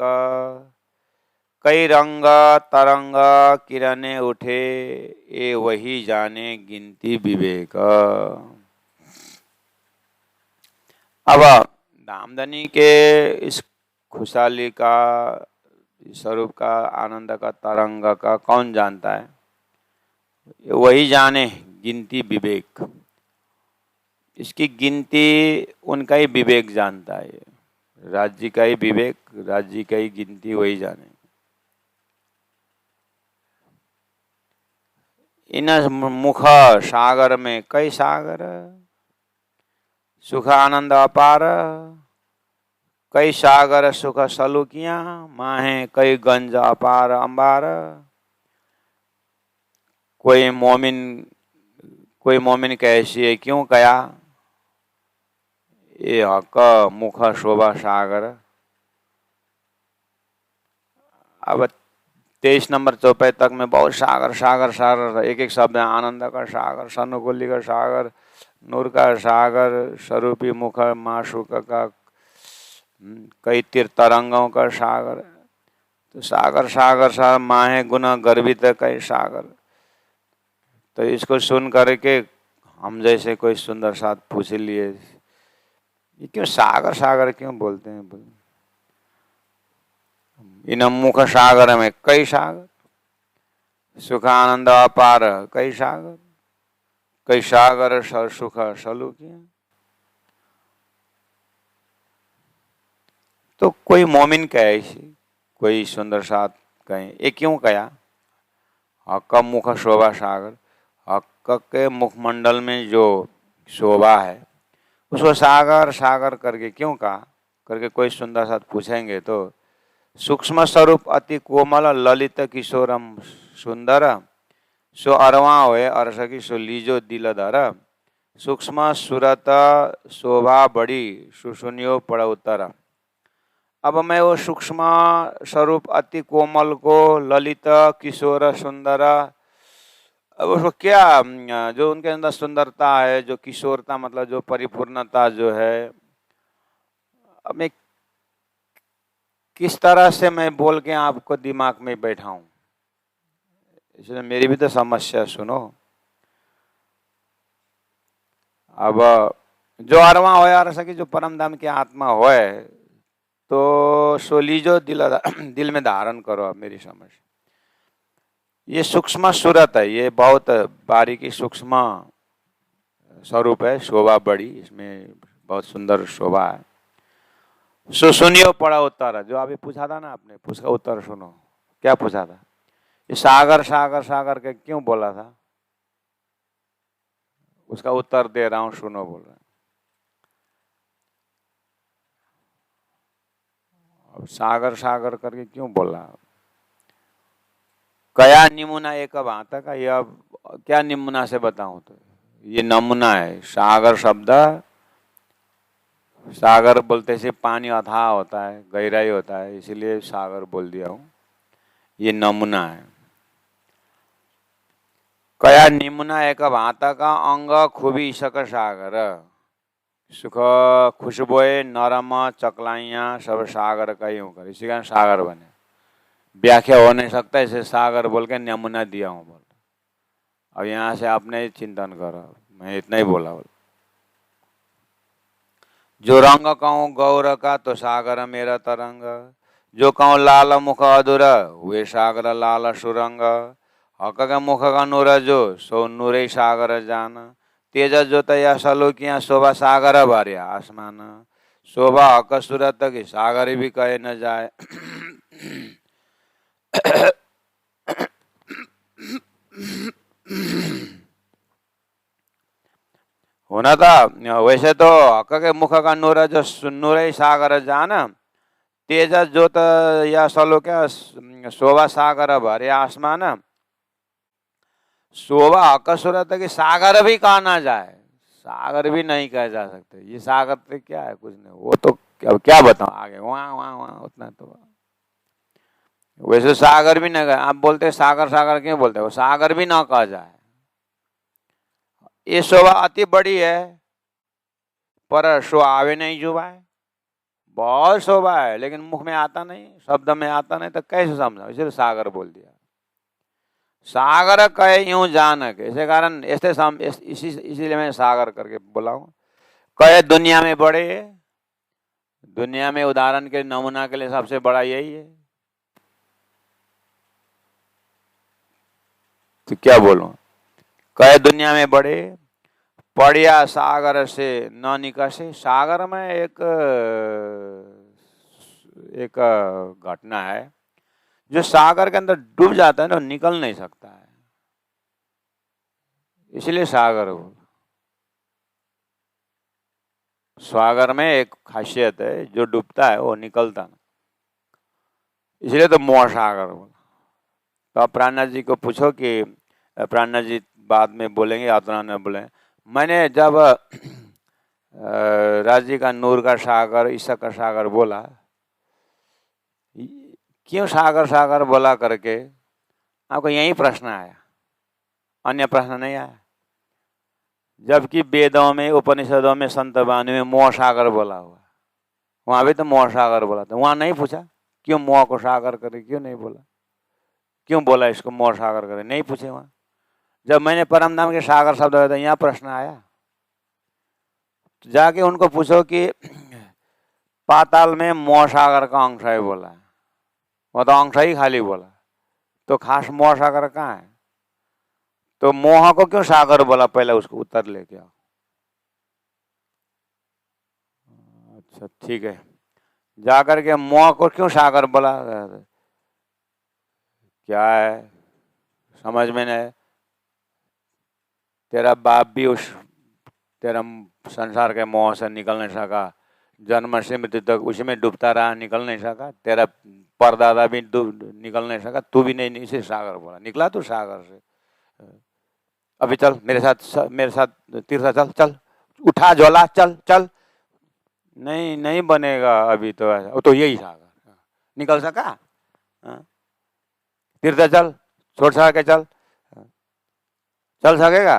कई रंग तरंग किरणे उठे, ये वही जाने गिनती विवेक। अब धामधनी के इस खुशहाली का, स्वरूप का, आनंद का, तरंग का कौन जानता है? वही जाने गिनती विवेक। इसकी गिनती उनका ही विवेक जानता है। राज्य का ही विवेक, राज्य का ही गिनती वही जाने। इन मुख सागर में कई सागर, सुख आनंद अपार, कई सागर सुख सलुकियां, माहे कई गंज अपार अंबार। कोई मोमिन कैसी है क्यों कया, ये हक मुख शोभा सागर। अब 23 नंबर चौपाई तक में बहुत सागर सागर सागर, एक एक शब्द है। आनंद का सागर, सनुकूली का सागर, नूर का सागर, स्वरूपी मुख माशुक का कई तीर तरंगों का सागर। तो सागर सागर सागर माहे गुना गर्भित कई सागर। तो इसको सुन करके हम जैसे कोई सुंदर साथ पूछ लिए, ये क्यों सागर सागर क्यों बोलते हैं? इन मुख सागर में कई सागर, सुख आनंद अपार कई सागर, कई सागर सुख सलुकियां। तो कोई मोमिन कहे ऐसी, कोई सुंदर साथ कहे, ये क्यों कहा? हक मुख शोभा सागर, हक के मुखमंडल में जो शोभा है उसको सागर सागर करके क्यों कहा करके कोई सुंदर साथ पूछेंगे तो, सूक्ष्म स्वरूप अति कोमल ललित किशोरम सुंदर, सो अरवा होए अरसकी सो लीजो दिलधर। सूक्ष्म सुरत शोभा बड़ी सुसुनियो पड़ उत्तर। अब मैं वो सूक्ष्म स्वरूप अति कोमल को, ललित किशोर सुंदर, अब उसको क्या, जो उनके अंदर सुंदरता है, जो किशोरता मतलब जो परिपूर्णता जो है, अब मैं किस तरह से मैं बोल के आपको दिमाग में बैठाऊं? इसलिए मेरी भी तो समस्या सुनो। अब जो अरवा हो यार सकी, जो परम धाम की आत्मा होए, तो सोलीजो दिल में धारण करो। अब मेरी समझ, ये सूक्ष्म सूरत है, ये बहुत बारीकी सूक्ष्म स्वरूप है, शोभा बड़ी, इसमें बहुत सुंदर शोभा है। सो सुनियो पड़ा उत्तर, जो अभी पूछा था ना आपने, उसका उत्तर सुनो। क्या पूछा था? ये सागर सागर सागर के क्यों बोला था, उसका उत्तर दे रहा हूं, सुनो। बोल रहा अब सागर सागर करके क्यों बोला? कया निमुना एक भांता का, ये अब क्या निमुना से बताऊं? तो ये नमूना है। सागर शब्द, सागर बोलते से पानी अथाह होता है, गहराई होता है, इसीलिए सागर बोल दिया हूं। ये नमूना है। कया निमुना एक भांता का, अंग खूबी सक सागर, सुख खुशबोए नरम चकलाइया सब सागर का यूं कर, इसी कारण सागर बने। व्याख्या हो नहीं सकता, इसे सागर बोल के नमूना दिया हूं। बोल, अब यहां से आपने चिंतन करो, मैं इतना ही बोला। बोल, जो रंग कहूं गौर का, तो सागर मेरा तरंग, जो कहूं लाल मुख अधूर, हुए सागर लाल सुरंग। हक का मुख का नूर जो, सो नूरे सागर जान, तेज जोत या सलोकिया शोभा सागर भरिया आसमान। शोभा हक सूरत की सागर भी कहे न जाए। होना था वैसे तो हक के मुख का नूर जो नूरे सागर जान, तेज जोत या सलोकिया शोभा सागर भरिया आसमान। शोभा हक सूरत की सागर भी कहा ना जाए, सागर भी नहीं कहा जा सकते। ये सागर तो क्या है, कुछ नहीं। वो तो क्या बताऊं आगे, वहां वहां वहां उतना तो। वैसे सागर भी नहीं, आप बोलते सागर सागर क्यों बोलते, वो सागर भी ना कहा जाए। ये शोभा अति बड़ी है, पर शो आवे नहीं जुबा है। बहुत शोभा है लेकिन मुख में आता नहीं, शब्द में आता नहीं, तो कैसे समझा? इसलिए सागर बोल दिया। सागर कहे यूं जानक, इसे कारण इसीलिए मैं सागर करके बोला हूं। कहे दुनिया में बड़े, दुनिया में उदाहरण के नमूना के लिए सबसे बड़ा यही है। तो क्या बोलूं, कहे दुनिया में बड़े पड़िया सागर से न निकसे। सागर में एक घटना है, जो सागर के अंदर डूब जाता है ना, निकल नहीं सकता है, इसलिए सागर बोला। सागर में एक खासियत है, जो डूबता है वो निकलता ना, इसलिए तो महासागर बोला। तो आप प्राणनाथ जी को पूछो कि प्राणनाथ जी बाद में बोलेंगे, यात्रा ने बोले, मैंने जब राजी का नूर का सागर, ईसा का सागर बोला, क्यों सागर सागर बोला करके आपको यही प्रश्न आया, अन्य प्रश्न नहीं आया। जबकि वेदों में, उपनिषदों में, संत वाणी में मोह सागर बोला हुआ, वहां भी तो मोह सागर बोला था। वहां नहीं पूछा क्यों मोह को सागर करे, क्यों नहीं बोला, क्यों बोला इसको मोह सागर करे, नहीं पूछे वहां। जब मैंने परम धाम के सागर शब्द आया था, यहाँ प्रश्न आया। तो जाके उनको पूछो कि पाताल में मोह सागर का अंश है बोला, वो तो अंश ही खाली बोला, तो खास मोह सागर कहाँ है? तो मोह को क्यों सागर बोला, पहले उसको उत्तर लेके आओ। अच्छा ठीक है, जाकर के मोह को क्यों सागर बोला, क्या है समझ में नहीं। तेरा बाप भी उस तेरा संसार के मोह से निकल नहीं सका, जन्म से मृत्यु तक उसी में डूबता रहा, निकल नहीं सका। तेरा परदादा भी निकल नहीं सका, तू भी नहीं, इसे सागर बोला, निकला तू सागर से। अभी चल मेरे साथ तीर्थ चल, चल उठा झोला, चल चल। नहीं नहीं बनेगा अभी तो ऐसा, वो तो यही सागर निकल सका। तीर्थ चल, छोड़ सके चल, चल सकेगा?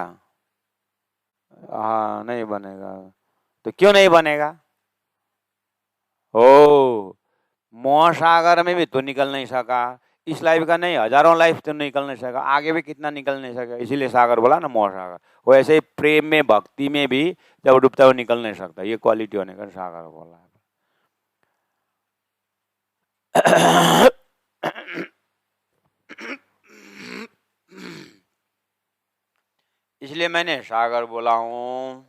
हाँ नहीं बनेगा। तो क्यों नहीं बनेगा? ओ, मोह सागर में भी तो निकल नहीं सका, इस लाइफ का नहीं, हजारों लाइफ तो निकल नहीं सका, आगे भी कितना निकल नहीं सका, इसीलिए सागर बोला ना मोह सागर। वो ऐसे ही प्रेम में, भक्ति में भी जब डूबता है वो निकल नहीं सकता, ये क्वालिटी होने का सागर बोला है। इसलिए मैंने सागर बोला हूं।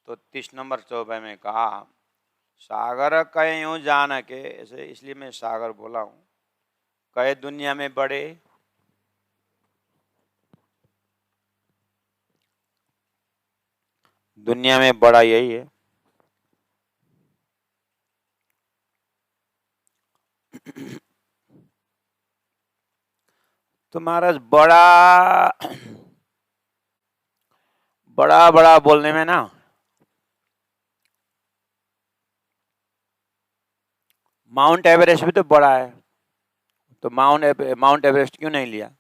तो 30 नंबर चौपाई में कहा, सागर कहे यूं जान के, ऐसे इसलिए मैं सागर बोला हूं। कहे दुनिया में बड़े, दुनिया में बड़ा यही है। तो महाराज बड़ा बड़ा बोलने में ना, माउंट एवरेस्ट भी तो बड़ा है, तो माउंट एवरेस्ट क्यों नहीं लिया?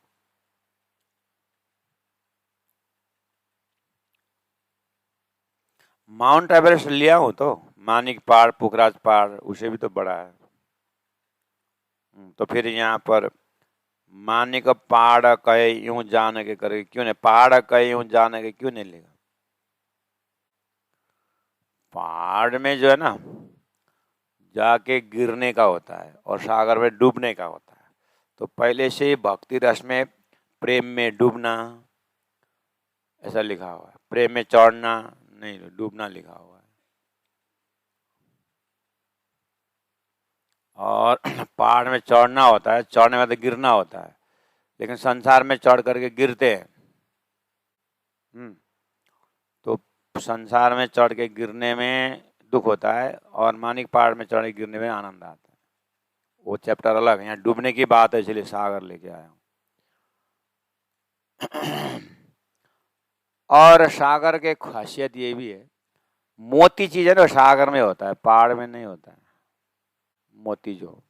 माउंट एवरेस्ट लिया हूं तो मानिक पहाड़, पुखराज पहाड़, उसे भी तो बड़ा है। तो फिर यहाँ पर मानिक पहाड़ कहे यूं जान के करे, क्यों नहीं? पहाड़ कहे यूं जान के क्यों नहीं लेगा? पहाड़ में जो है ना, जाके गिरने का होता है और सागर में डूबने का होता है। तो पहले से ही भक्ति रस में, प्रेम में डूबना ऐसा लिखा हुआ है, प्रेम में चढ़ना नहीं, डूबना लिखा हुआ है। और पहाड़ में चढ़ना होता है, चढ़ने में तो गिरना होता है, लेकिन संसार में चढ़ करके गिरते हैं। तो संसार में चढ़ के गिरने में दुख होता है, और मानिक पहाड़ में चढ़ के गिरने में आनंद आता है। वो चैप्टर अलग है, यहाँ डूबने की बात है, इसलिए सागर लेके आया हूँ। और सागर के खासियत ये भी है, मोती चीज है ना, सागर में होता है, पहाड़ में नहीं होता है मोती जो।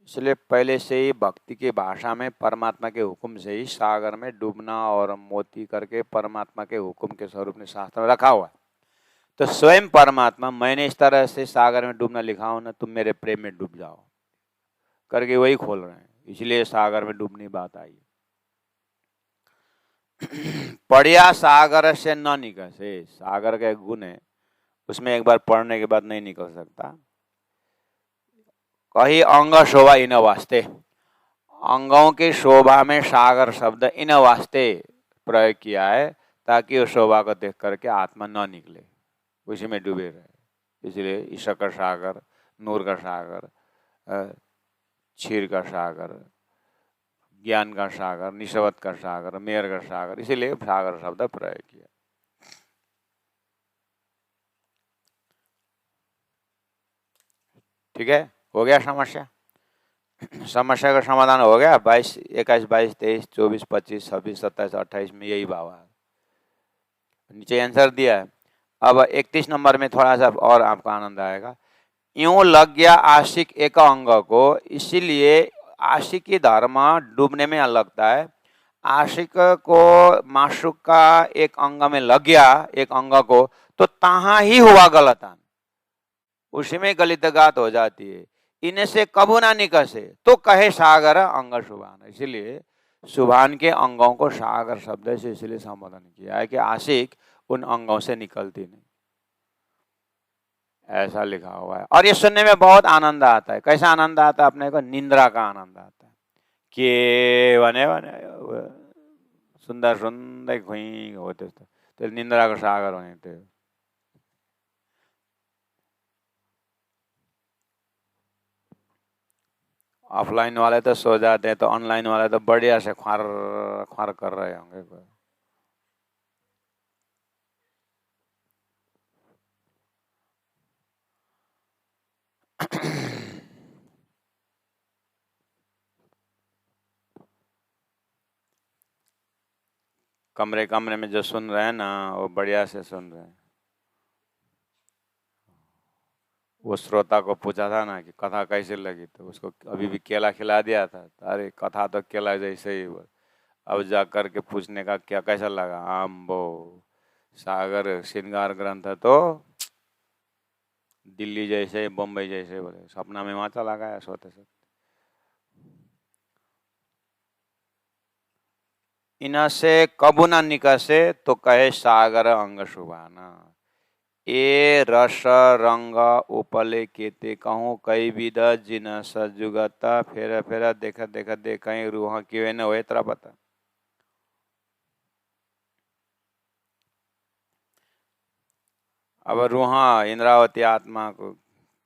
इसलिए पहले से ही भक्ति की भाषा में परमात्मा के हुक्म से ही सागर में डूबना और मोती करके परमात्मा के हुक्म के स्वरूप ने शास्त्र में रखा हुआ है। तो स्वयं परमात्मा, मैंने इस तरह से सागर में डूबना लिखा हो ना, तुम मेरे प्रेम में डूब जाओ करके वही खोल रहे हैं, इसलिए सागर में डूबनी बात आई। पढ़िया सागर से न निकसे, सागर का एक गुण है, उसमें एक बार पढ़ने के बाद नहीं निकल सकता। कही अंग शोभा इन वास्ते, अंगों की शोभा में सागर शब्द इन वास्ते प्रयोग किया है ताकि उस शोभा को देख करके आत्मा न निकले, उसी में डूबे रहे। इसलिए ईश्वर का सागर, नूर का सागर, क्षीर का सागर, ज्ञान का सागर, निस्वत का सागर, मेयर का सागर, इसीलिए सागर शब्द प्रयोग किया। ठीक है, हो गया समस्या? समस्या का समाधान हो गया। 22, 21, 22, 23, 24, 25, 26, 27, 28 में यही भाव है। नीचे आंसर दिया है। अब 31 नंबर में थोड़ा सा और आपका आनंद आएगा। यूं लग गया आशिक एक अंग को, इसीलिए आशिकी धर्म डूबने में लगता है। आशिक को माशूक का एक अंग में लग गया, एक अंग को, तो तहां ही हुआ गलत, उसी में गलितगात हो जाती है। इनसे कबू ना निकसे तो कहे सागर अंग शुभान, इसीलिए शुभान के अंगों को सागर शब्द से इसलिए संबोधन किया है कि आशिक उन अंगों से निकलती नहीं, ऐसा लिखा हुआ है। और ये सुनने में बहुत आनंद आता है। कैसा आनंद आता है अपने को? निंद्रा का आनंद आता है कि बने बने सुंदर सुंदर घुई होते तो निंद्रा का सागर होने थे। ऑफलाइन वाले तो सो जाते हैं, तो ऑनलाइन वाले तो बढ़िया से ख्वार ख्वार कर रहे होंगे। कमरे कमरे में जो सुन रहे हैं ना, वो बढ़िया से सुन रहे हैं। वो श्रोता को पूछा था ना कि कथा कैसे लगी, तो उसको अभी भी केला खिला दिया था। अरे कथा तो केला जैसे ही। अब जा करके पूछने का क्या कैसा लगा? आम्बो सागर श्रृंगार ग्रंथ तो दिल्ली जैसे, बम्बई जैसे। बोले सपना में वहां चला गया सोते सोते। इनसे कबू ना निकसे तो कहे सागर अंग शुभाना। ए रस रंग उपले केते कहूँ कई विध जिन सजुगत, फेर फेर देख देख देख रूह किवे न होए तेरा पता। अब रूहा इंद्रावती आत्मा को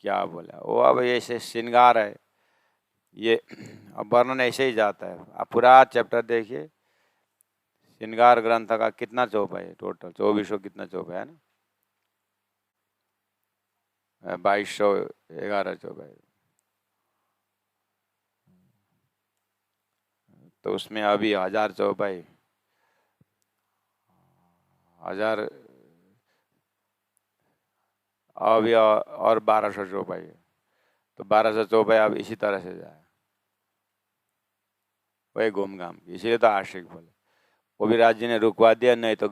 क्या बोला वो? अब ऐसे श्रृंगार है ये। अब वर्णन ऐसे ही जाता है। आप पूरा चैप्टर देखिए। श्रृंगार ग्रंथ का कितना चौप है टोटल? 2400 कितना चौप है ना? 2211 चौप है। तो उसमें अभी 1000 चौपाई, 1000 अभी और 1200 चौपाई है। तो 1200 चौपाई अब इसी तरह से जाए, वही घूम घाम। इसीलिए तो आशिक बोले। वो भी राज जी ने रुकवा दिया, नहीं तो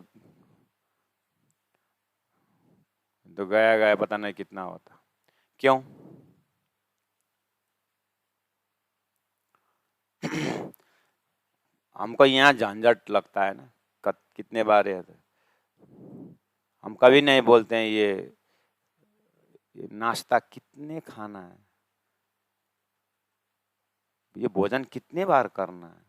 गया गया पता नहीं कितना होता। क्यों? हमको यहाँ झंझट लगता है ना, कितने बार है तो हम कभी नहीं बोलते हैं ये नाश्ता कितने खाना है, ये भोजन कितने बार करना है।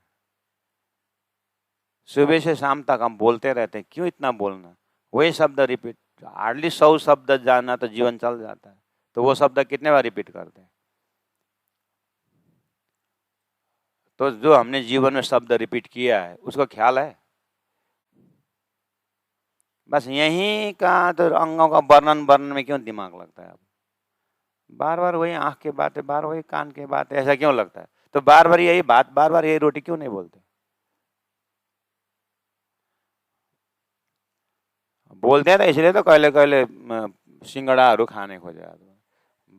सुबह से शाम तक हम बोलते रहते हैं, क्यों इतना बोलना? वही शब्द रिपीट, हार्डली 100 शब्द जाना तो जीवन चल जाता है। तो वो शब्द कितने बार रिपीट करते हैं? तो जो हमने जीवन में शब्द रिपीट किया है उसको ख्याल है? बस यही का तो अंगों का वर्णन वर्णन में क्यों दिमाग लगता है? अब बार बार वही आंख के बातें, बार वही कान के बातें, ऐसा क्यों लगता है? तो बार बार यही बात, बार बार यही रोटी क्यों नहीं बोलते? बोलते हैं तो इसलिए तो कहिले कहिले सिंगडाहरू खाने खोजे।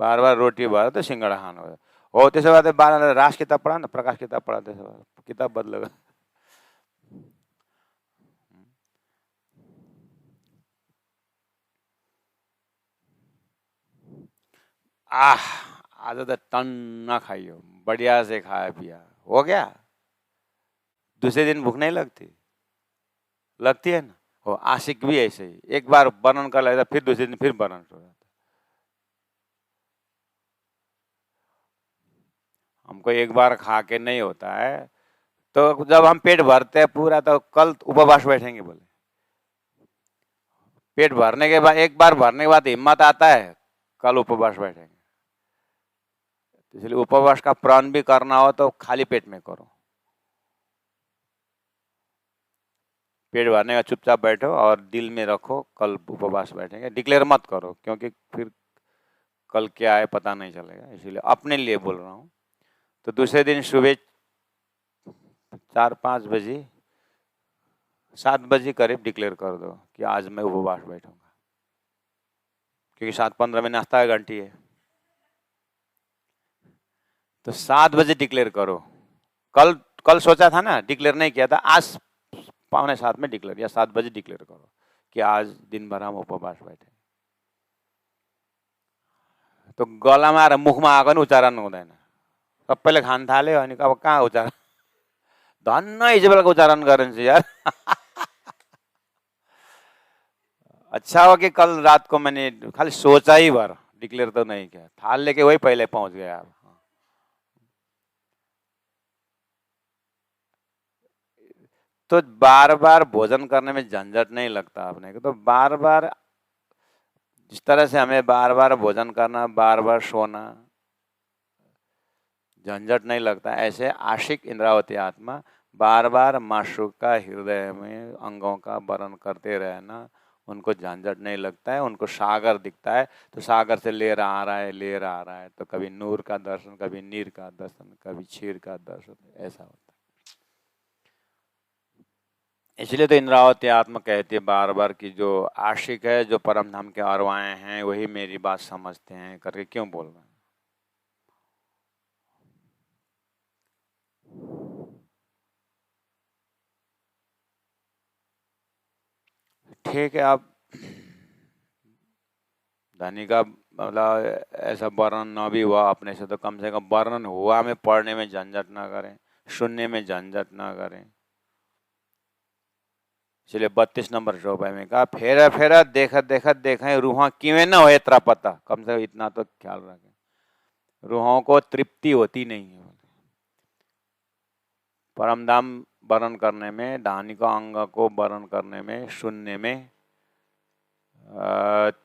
बार बार रोटी भयो तो सिंगडा खानु हो। त्यसो भए त बाह्र राज किताब पढा न, प्रकाश किताब पढा, त्यसो भए किताब बदलेको। आह, आज तो टन्न खाइयो, बढ़िया से खाया पिया, हो गया। दूसरे दिन भूख नहीं लगती। लगती है ना। वो आशिक भी ऐसे ही, एक बार वर्णन कर लेता फिर दूसरे दिन फिर वर्णन हो जाता। हमको एक बार खा के नहीं होता है, तो जब हम पेट भरते हैं पूरा तो कल उपवास बैठेंगे बोले। पेट भरने के बाद, एक बार भरने के बाद हिम्मत आता है, कल उपवास बैठेंगे। इसलिए उपवास का प्रण भी करना हो तो खाली पेट में करो। पेट भरने का चुपचाप बैठो और दिल में रखो कल उपवास बैठेंगे। डिक्लेयर मत करो, क्योंकि फिर कल क्या है पता नहीं चलेगा, इसीलिए अपने लिए बोल रहा हूँ। तो दूसरे दिन सुबह 4-5 बजे, 7 बजे करीब डिक्लेयर कर दो कि आज मैं उपवास बैठूंगा, क्योंकि 7:15 में नाश्ता का घंटी है। तो 7 बजे डिक्लेयर करो। कल कल सोचा था ना, डिक्लेयर नहीं किया था, आज 6:45 में डिक्लेयर या 7 बजे डिक्लेयर करो कि आज दिन भर हम उपवास बैठे। तो गलामा र मुखमा आएको नि उच्चारण हुँदैन। सबैले खान थाल्यो, अनि अब कहाँ उच्चारण, धन्न हिजो बेलाको उच्चारण गरिन्छ यार। अच्छा हो कि कल रात को मैंने खाली सोचा ही भर, डिक्लेयर तो नहीं किया। थाल लेके वही पहले पहुंच गया। तो बार बार भोजन करने में झंझट नहीं लगता अपने को। तो बार बार जिस तरह से हमें बार बार भोजन करना, बार बार सोना झंझट नहीं लगता, ऐसे आशिक इंद्रावती आत्मा बार बार माशूक का हृदय में अंगों का वर्णन करते रहना, उनको झंझट नहीं लगता है। उनको सागर दिखता है तो सागर से लेर आ रहा है, लेर आ रहा है, तो कभी नूर का दर्शन, कभी नीर का दर्शन, कभी क्षीर का दर्शन, ऐसा होता है। इसलिए तो इंद्रावती आत्मा कहती है बार बार कि जो आशिक है, जो परम धाम के अरवाएं हैं, वही मेरी बात समझते हैं करके क्यों बोल रहे हैं। ठीक है, आप धनी का मतलब ऐसा वर्णन न भी हुआ अपने से, तो कम से कम वर्णन हुआ में पढ़ने में झंझट ना करें, सुनने में झंझट ना करें। इसलिए 32 नंबर चौपाई में कहा, फेरा फेरा देखत देखत देखें रूहा किवें न हो तेरा पता। कम से कम इतना तो ख्याल रखें, रूहों को तृप्ति होती नहीं है। परमधाम वर्णन करने में, धानी का अंग को वर्णन करने में, सुनने में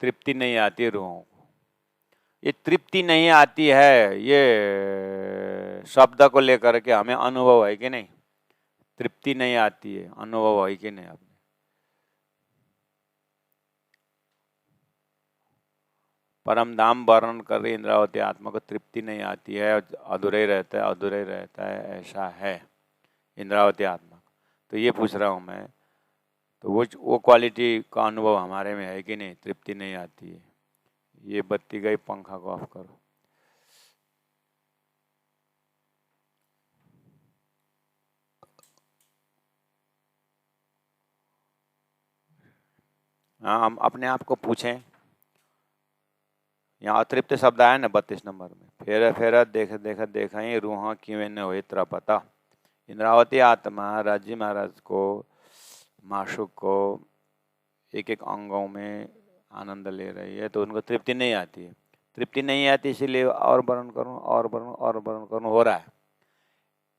तृप्ति नहीं आती रूहों को। ये तृप्ति नहीं आती है, ये शब्द को लेकर के हमें अनुभव है कि नहीं। तृप्ति नहीं आती है, अनुभव है कि नहीं आपने। परम धाम वर्णन कर रही इंद्रावती आत्मा को तृप्ति नहीं आती है, अधूरे रहता है, अधूरे रहता है, ऐसा है इंद्रावती आत्मा। तो ये पूछ रहा हूँ मैं, तो वो क्वालिटी का अनुभव हमारे में है कि नहीं, तृप्ति नहीं आती है। ये बत्ती गई, पंखा को ऑफ करो। हाँ, हम अपने आप को पूछें। यहाँ अतृप्त शब्द आया ना 32 नंबर में, फेर फेर देख देख देखें रूह किवें न होए तेरा पता। इंद्रावती आत्मा राजी महाराज को, माशुक को एक एक अंगों में आनंद ले रही है, तो उनको तृप्ति नहीं आती है। तृप्ति नहीं आती, इसीलिए और वर्णन करूँ, और वर्णन, और वर्णन करूँ हो रहा है।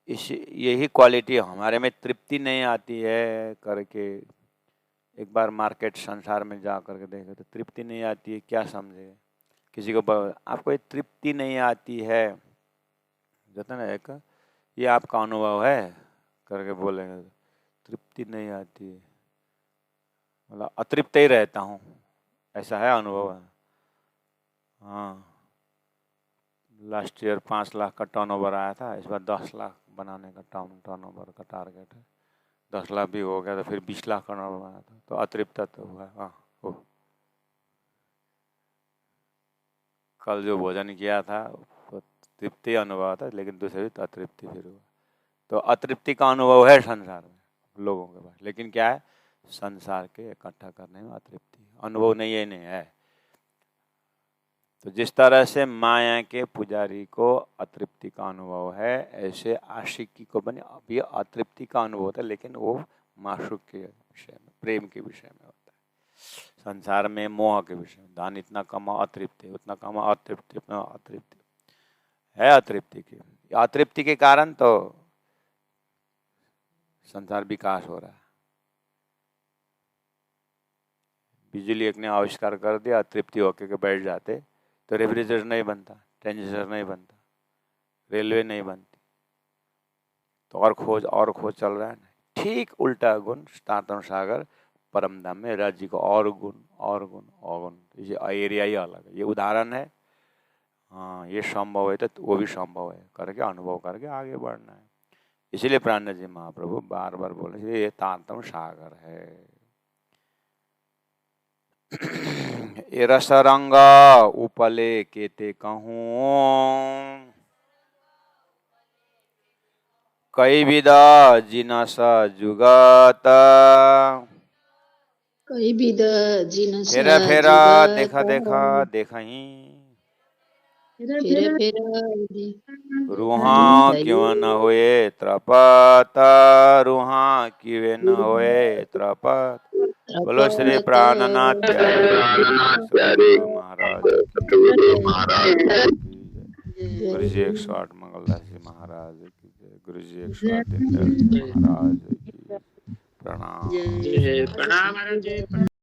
इस यही क्वालिटी हमारे में तृप्ति नहीं आती है करके एक बार मार्केट संसार में जा करके देखे तो तृप्ति नहीं आती है, क्या समझे। किसी को आपको ये तृप्ति नहीं आती है, कहते ना एक, ये आपका अनुभव है करके बोलेंगे, तृप्ति नहीं आती है मतलब अतृप्त ही रहता हूँ, ऐसा है अनुभव है। हाँ, लास्ट ईयर 5 लाख का टर्नओवर आया था, इस बार 10 लाख बनाने का टर्नओवर का टारगेट है। 10 लाख भी हो गया तो फिर 20 लाख का टर्नओवर बनाया था, तो अतृप्त तो हुआ। हाँ, हो कल जो भोजन किया था वो तृप्ति अनुभव था, लेकिन दूसरे भी अतृप्ति फिर हुआ। तो अतृप्ति का अनुभव है संसार में लोगों के पास, लेकिन क्या है, संसार के इकट्ठा करने में अतृप्ति अनुभव नहीं है, नहीं है। तो जिस तरह से माया के पुजारी को अतृप्ति का अनुभव है, ऐसे आशिकी को बने अभी अतृप्ति का अनुभव होता है, लेकिन वो माशूक के विषय में, प्रेम के विषय में होता है। संसार में मोह के विषय में, धन इतना कमाओ अतृप्ति, उतना कमाओ अतृप्ति, उतना अतृप्ति है। अतृप्ति की, अतृप्ति के कारण तो संसार विकास हो रहा है। बिजली एक ने आविष्कार कर दिया, अतृप्ति होके के बैठ जाते तो रेफ्रिजरेटर नहीं बनता, ट्रांजिस्टर नहीं बनता, रेलवे नहीं बनती, तो और खोज चल रहा है ना। ठीक उल्टा गुण सनातन सागर परम धाम में राज्य को और गुण और गुण और गुण, ये एरिया ही अलग है। ये उदाहरण है। हाँ, ये संभव है तो वो भी संभव है, करके अनुभव करके आगे बढ़ना है। इसलिए प्राण जी महाप्रभु बार बार बोले ये तांतम सागर है। ये रसरंग उपले केते कहूँ, कई विदा जिनस जुगत, कई विदा जिनस फेरा फेरा जुगत, देखा देखा देखही, फेरा फेरा रूहा क्यों न होए त्रपत, रूहा क्यों न होए त्रपत। बोलो श्री प्राणनाथ प्यारे महाराज गुरु जी 108 मंगलदास जी महाराज की जय। गुरु जी 108 दीनदयाल जी महाराज की प्रणाम।